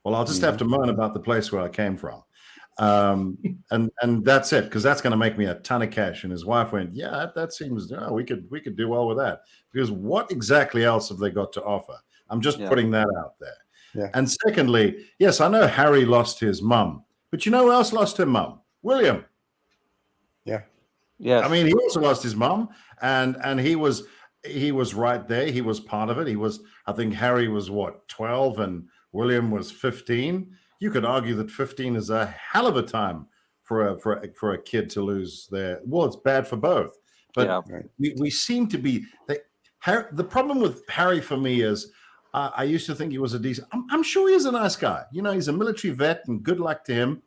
Speaker 6: Well, I'll just have to moan about the place where I came from." And that's it, because that's going to make me a ton of cash. And his wife went, "Yeah, that seems we could do well with that, because what exactly else have they got to offer?" I'm just putting that out there.
Speaker 1: Yeah.
Speaker 6: And secondly, yes, I know Harry lost his mum, but you know who else lost her mum? William.
Speaker 1: Yeah.
Speaker 4: Yes.
Speaker 6: I mean, he also lost his mum, and he was right there. He was part of it. I think Harry was 12 and William was 15. You could argue that 15 is a hell of a time for a kid to lose their. Well, it's bad for both, but we seem to be. The problem with Harry for me is, I used to think he was a decent. I'm sure he's a nice guy. He's a military vet, and good luck to him.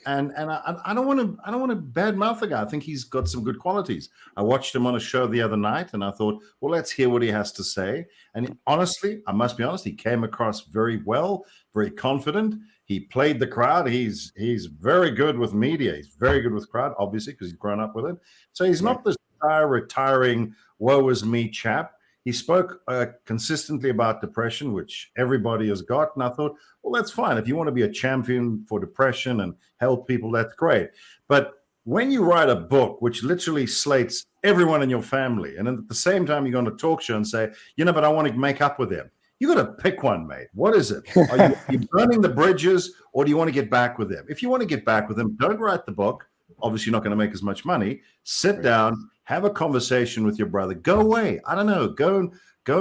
Speaker 6: And I don't want to badmouth the guy. I think he's got some good qualities. I watched him on a show the other night, and I thought, well, let's hear what he has to say. And honestly, I must be honest, he came across very well, very confident. He played the crowd. He's very good with media. He's very good with crowd, obviously, because he's grown up with it. So he's not this retiring, woe is me chap. He spoke consistently about depression, which everybody has got. And I thought, well, that's fine. If you want to be a champion for depression and help people, that's great. But when you write a book which literally slates everyone in your family, and at the same time you go on a talk show and say, but I want to make up with them, you got to pick one, mate. What is it? Are you burning the bridges, or do you want to get back with them? If you want to get back with them, don't write the book. Obviously, you're not going to make as much money. Sit down, have a conversation with your brother. Go away. I don't know. Go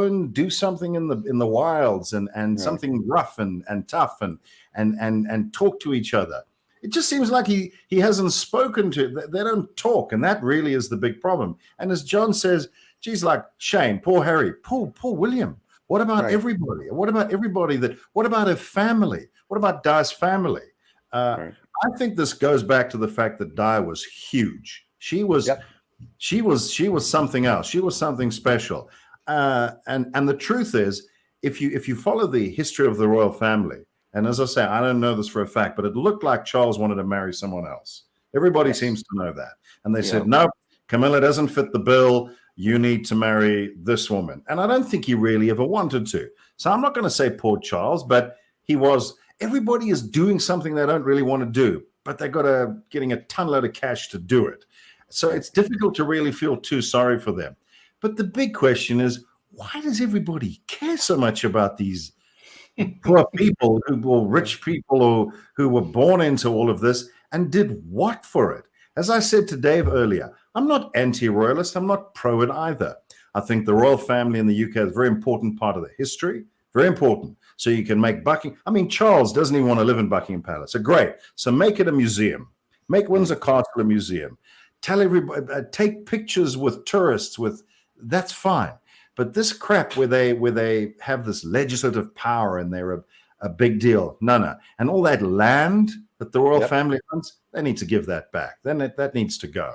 Speaker 6: and do something in the wilds and something rough and tough and talk to each other. It just seems like he hasn't spoken to. They don't talk, and that really is the big problem. And as John says, geez, like Shane, poor Harry, poor William. What about everybody? What about everybody what about her family? What about Di's family? I think this goes back to the fact that Di was huge. She was something else. She was something special. And the truth is, if you follow the history of the royal family, and as I say, I don't know this for a fact, but it looked like Charles wanted to marry someone else. Everybody seems to know that. And they said, no, Camilla doesn't fit the bill. You need to marry this woman. And I don't think he really ever wanted to. So I'm not going to say poor Charles, but everybody is doing something they don't really want to do, but they getting a ton load of cash to do it. So it's difficult to really feel too sorry for them. But the big question is, why does everybody care so much about these poor people or rich people who were born into all of this and did what for it? As I said to Dave earlier, I'm not anti-royalist. I'm not pro it either. I think the royal family in the UK is a very important part of the history, very important. So you can make Charles doesn't even want to live in Buckingham Palace. So great. So make it a museum. Make Windsor Castle a museum. Tell everybody, take pictures with tourists. That's fine. But this crap where they have this legislative power and they're a big deal. No. And all that land that the royal family owns, they need to give that back. Then that needs to go.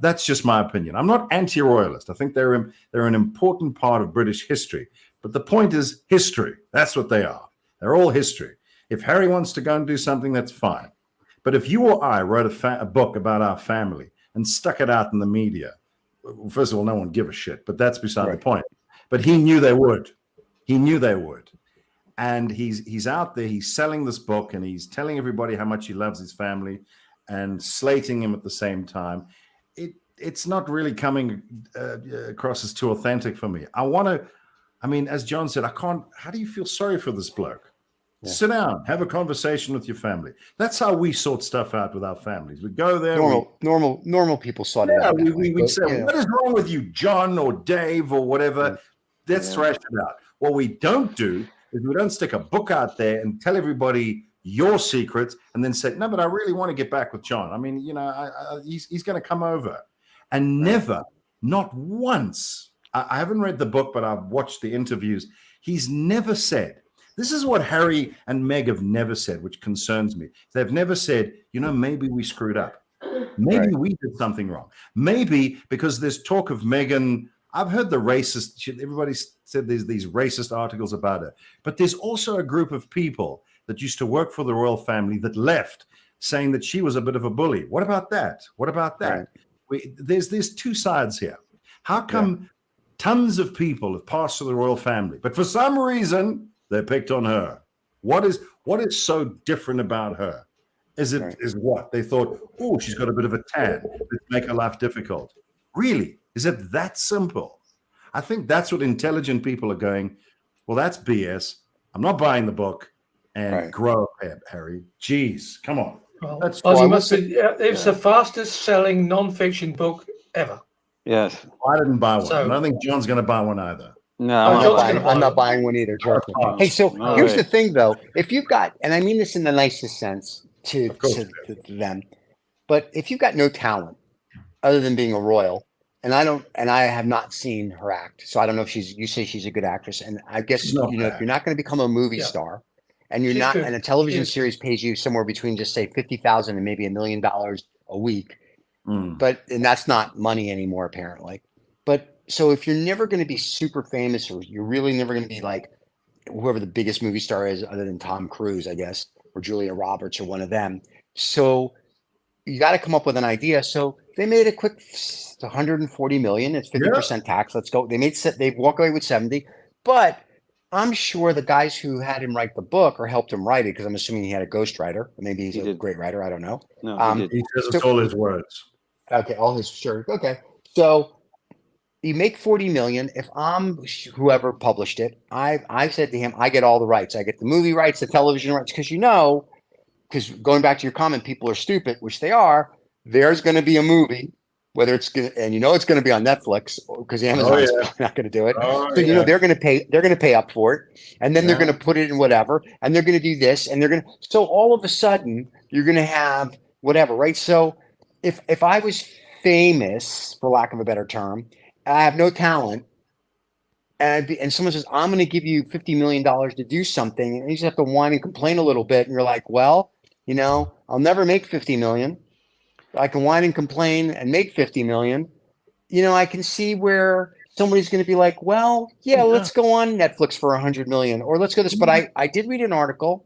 Speaker 6: That's just my opinion. I'm not anti-royalist. I think they're an important part of British history. But the point is history. That's what they are. They're all history. If Harry wants to go and do something, that's fine. But if you or I wrote a book about our family and stuck it out in the media, first of all, no one give a shit, but that's beside the point. But he knew they would. And he's out there, he's selling this book, and he's telling everybody how much he loves his family and slating him at the same time. It's not really coming across as too authentic for me. As John said, how do you feel sorry for this bloke? Yeah. Sit down, have a conversation with your family. That's how we sort stuff out with our families. We go there.
Speaker 1: Normal people sort it out.
Speaker 6: We say, what is wrong with you, John or Dave or whatever? Let's thrash it out. What we don't do is we don't stick a book out there and tell everybody your secrets and then say, no, but I really want to get back with John. He's going to come over. And never, not once, I haven't read the book, but I've watched the interviews. He's never said, this is what Harry and Meg have never said, which concerns me. They've never said, maybe we screwed up. Maybe we did something wrong. Maybe because there's talk of Meghan. I've heard the racist, everybody said there's these racist articles about her. But there's also a group of people that used to work for the royal family that left saying that she was a bit of a bully. What about that? There's two sides here. How come tons of people have passed through the royal family, but for some reason they picked on her? What is so different about her? Is what they thought? Oh, she's got a bit of a tan. Let's make her life difficult. Really? Is it that simple? I think that's what intelligent people are going. Well, that's BS. I'm not buying the book. And grow up, Harry. Jeez, come on.
Speaker 5: Well, it's the fastest selling non-fiction book ever.
Speaker 4: Yes.
Speaker 6: I didn't buy one. I don't think John's going to buy one either.
Speaker 4: No,
Speaker 1: I'm not buying one either. Hey, so here's the thing, though. If you've got, and I mean this in the nicest sense to them, but if you've got no talent other than being a royal, and I have not seen her act, so I don't know if you say she's a good actress, and I guess if you're not going to become a movie star, and you're not, and a television series pays you somewhere between just say $50,000 and maybe $1 million a week, and that's not money anymore apparently. But so if you're never going to be super famous, or you're really never going to be like whoever the biggest movie star is, other than Tom Cruise, I guess, or Julia Roberts, or one of them. So you got to come up with an idea. So they made a quick 140 million. It's 50% tax. Let's go. They walk away with 70, but I'm sure the guys who had him write the book or helped him write it, because I'm assuming he had a ghostwriter. Maybe he's
Speaker 4: He
Speaker 1: a
Speaker 4: did.
Speaker 1: great writer. I don't know.
Speaker 4: No, he did.
Speaker 6: He says it's all his words.
Speaker 1: Okay, all his sure. Okay, so you make 40 million. If I'm whoever published it, I said to him, I get all the rights. I get the movie rights, the television rights, because going back to your comment, people are stupid, which they are. There's going to be a movie, whether it's going to, and it's going to be on Netflix because Amazon's probably not going to do it.
Speaker 6: Oh,
Speaker 1: So they're going to pay up for it, and then they're
Speaker 6: Yeah.
Speaker 1: going to put it in whatever, and they're going to do this, and they're going to. So all of a sudden, you're going to have whatever, right? So if I was famous, for lack of a better term, I have no talent, and someone says, I'm going to give you $50 million to do something, and you just have to whine and complain a little bit, and you're like, well, I'll never make 50 million. I can whine and complain and make 50 million. I can see where somebody's going to be like, well, yeah, let's go on Netflix for 100 million, or let's go this. But I did read an article.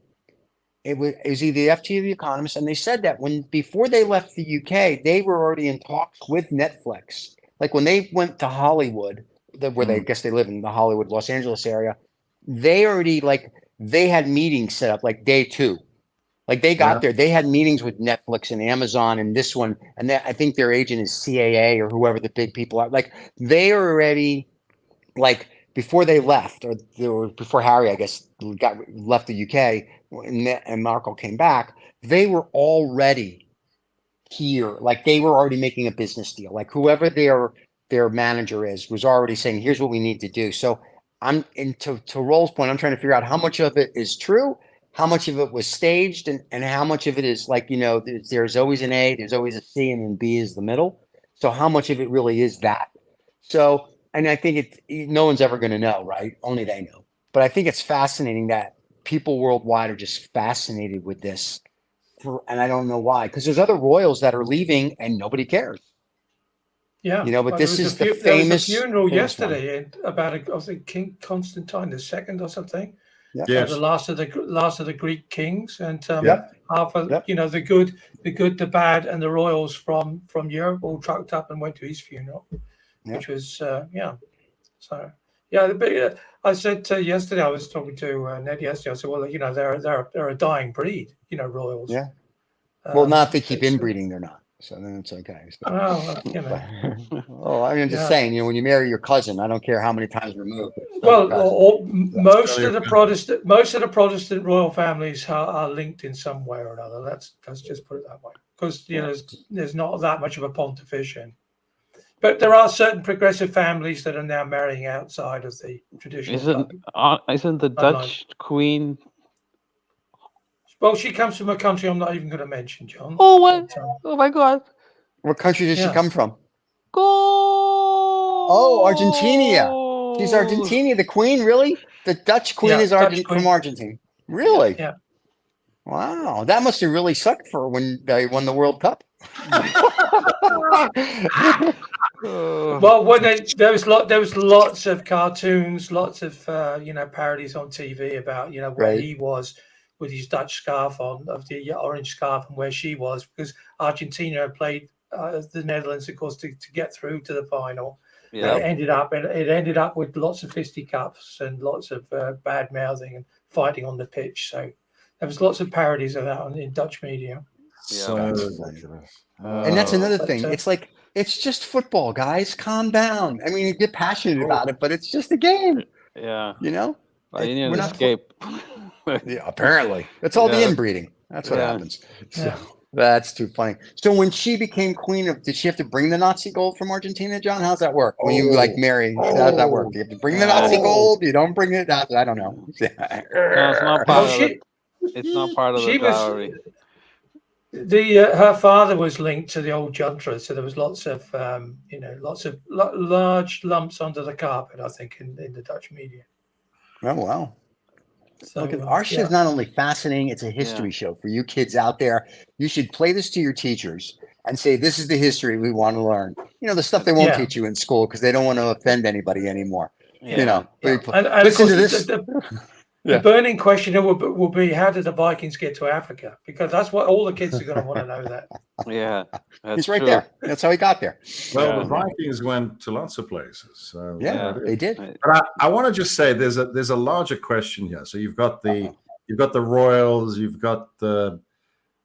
Speaker 1: It was either the FT or the Economist, and they said that before they left the UK, they were already in talks with Netflix. Like when they went to Hollywood, where I guess they live in the Hollywood, Los Angeles area, they already they had meetings set up like day 2. Like they got there, they had meetings with Netflix and Amazon and this one, and I think their agent is CAA or whoever the big people are. Like they are already, like before they left, or before Harry, I guess, left the UK and Marco came back, they were already here. Like they were already making a business deal. Like whoever their manager was already saying, here's what we need to do. So to Roll's point, I'm trying to figure out how much of it is true, how much of it was staged, and how much of it is like, there's always an A, there's always a C, and then B is the middle. So how much of it really is that? So, and I think no one's ever going to know, right? Only they know. But I think it's fascinating that people worldwide are just fascinated with this. And I don't know why, because there's other royals that are leaving and nobody cares.
Speaker 5: Yeah,
Speaker 1: but this is the famous.
Speaker 5: There was a funeral
Speaker 1: yesterday
Speaker 5: about I think King Constantine II or something.
Speaker 1: Yeah.
Speaker 6: Yes.
Speaker 5: The last of the Greek kings, and half of
Speaker 1: Yep.
Speaker 5: the good, the bad, and the royals from Europe all trucked up and went to his funeral, which was So but I said yesterday, I was talking to Ned yesterday. I said, well, they're a dying breed, royals.
Speaker 1: Yeah. Well, not if they keep inbreeding, they're not. So then it's okay. So, I'm just saying, when you marry your cousin, I don't care how many times removed.
Speaker 5: Well, most of the Protestant royal families are linked in some way or another. Let's just put it that way, because there's not that much of a pontification. But there are certain progressive families that are now marrying outside of the traditional.
Speaker 4: Isn't the Dutch queen?
Speaker 5: Well, she comes from a country I'm not even going to mention, John.
Speaker 4: Oh, what? Oh my God!
Speaker 1: What country does she come from?
Speaker 4: Go!
Speaker 1: Oh, Argentina. She's Argentina. The queen, really? The Dutch queen is from Argentina. Really?
Speaker 5: Yeah.
Speaker 1: Wow, that must have really sucked for when they won the World Cup.
Speaker 5: Well, when there was lots of cartoons, lots of parodies on TV about where he was with his Dutch scarf on, of the orange scarf, and where she was, because Argentina had played the Netherlands, of course, to get through to the final. Yeah. It ended up with lots of fisticuffs and lots of bad mouthing and fighting on the pitch. So there was lots of parodies of that in Dutch media.
Speaker 1: And that's another thing. It's like, it's just football, guys. Calm down. I mean, you get passionate about it, but it's just a game.
Speaker 4: Yeah.
Speaker 1: Well,
Speaker 4: you need to escape.
Speaker 1: Apparently. That's all the inbreeding. That's what happens. So that's too funny. So when she became queen did she have to bring the Nazi gold from Argentina, John? How's that work? When you marry, how does that work? Do you have to bring the Nazi gold? You don't bring it? I don't know.
Speaker 4: No, it's not part of it. It's not part of the dowry.
Speaker 5: Her father was linked to the old junta, so there was lots of large lumps under the carpet, I think, in the Dutch media.
Speaker 1: Oh wow! So our show is not only fascinating; it's a history show for you kids out there. You should play this to your teachers and say, "This is the history we want to learn." The stuff they won't teach you in school because they don't want to offend anybody anymore.
Speaker 5: And
Speaker 1: listen to this.
Speaker 5: The burning question will be, how did the Vikings get to Africa? Because that's what all the kids are going to want to know. That.
Speaker 4: Yeah, that's
Speaker 1: He's right
Speaker 4: true.
Speaker 1: there. That's how he got there.
Speaker 6: Well,
Speaker 4: Yeah.
Speaker 6: the Vikings went to lots of places. So
Speaker 1: Yeah,
Speaker 6: there it is.
Speaker 1: they did.
Speaker 6: But I want to just say there's a larger question here. So you've got the Royals, you've got the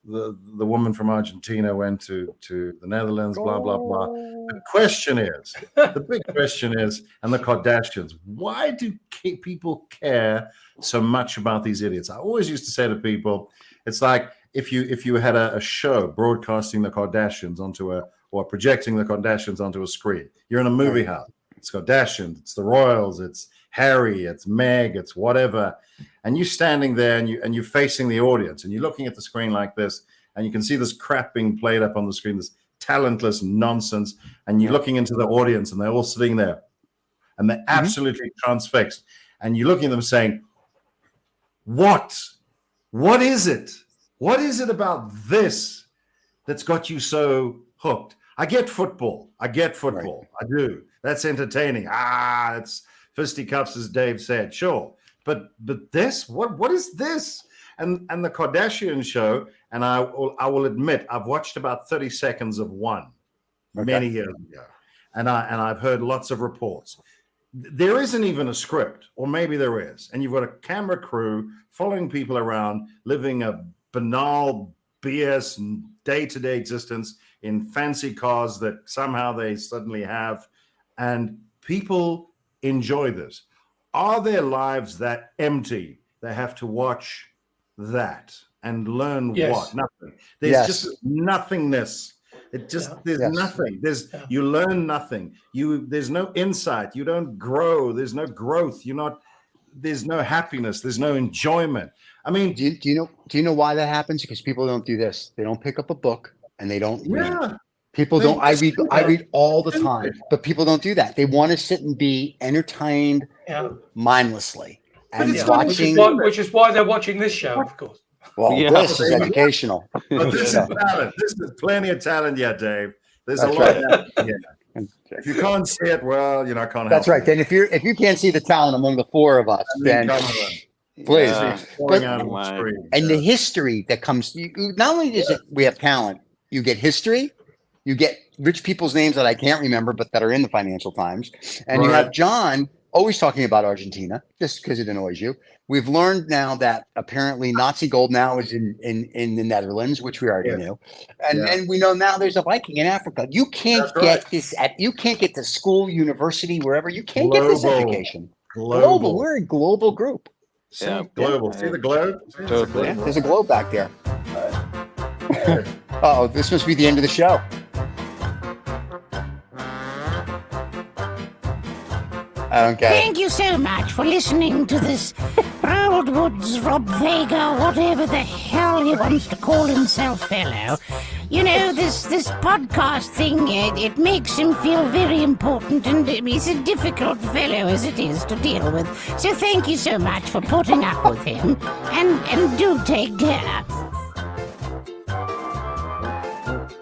Speaker 6: woman from Argentina went to the Netherlands, blah blah blah. The question is, the big question is, and the Kardashians, why do people care so much about these idiots? I always used to say to people, it's like if you had a show broadcasting the Kardashians or projecting the Kardashians onto a screen. You're in a movie house. It's Kardashians, it's the Royals, it's Harry, it's Meg, it's whatever. And you're standing there and you're facing the audience and you're looking at the screen like this, and you can see this crap being played up on the screen, this talentless nonsense, and you're looking into the audience and they're all sitting there and they're absolutely transfixed. And you're looking at them saying, What is it? What is it about this that's got you so hooked? I get football. I do. That's entertaining. It's fisticuffs, as Dave said. Sure. But this, what is this? And the Kardashian show, and I will admit, I've watched about 30 seconds of one many years ago. And I've heard lots of reports. There isn't even a script, or maybe there is. And you've got a camera crew following people around, living a banal BS day-to-day existence in fancy cars that somehow they suddenly have. And people enjoy this. Are their lives that empty? They have to watch that and learn what? Nothing. There's just nothingness. There's nothing. You learn nothing. There's no insight. You don't grow. There's no growth. There's no happiness. There's no enjoyment. I mean,
Speaker 1: do you know why that happens? Because people don't do this. They don't pick up a book and they don't read. People don't. I read all the time, but people don't do that. They want to sit and be entertained mindlessly and watching.
Speaker 5: Which is why they're watching this show, of course.
Speaker 1: Well, this is educational.
Speaker 6: But this is talent. This is plenty of talent, Dave. There's a lot of If you can't see it, well, I can't help.
Speaker 1: That's right. Then if you can't see the talent among the four of us, then please. And the history that comes, not only is it we have talent, you get history, you get rich people's names that I can't remember, but that are in the Financial Times, and you have John always talking about Argentina, just because it annoys you. We've learned now that apparently Nazi gold now is in the Netherlands, which we already knew, and we know now there's a Viking in Africa. You can't get this you can't get to school, university, wherever. You can't get this education. Global. We're a global group.
Speaker 6: Global. See the globe?
Speaker 4: Totally.
Speaker 1: Yeah, there's a globe back there. Oh, this must be the end of the show. Okay.
Speaker 3: Thank you so much for listening to this Roald Woods, Rob Vega, whatever the hell he wants to call himself, fellow. This podcast thing, it makes him feel very important, and he's a difficult fellow as it is to deal with. So thank you so much for putting up with him, and do take care.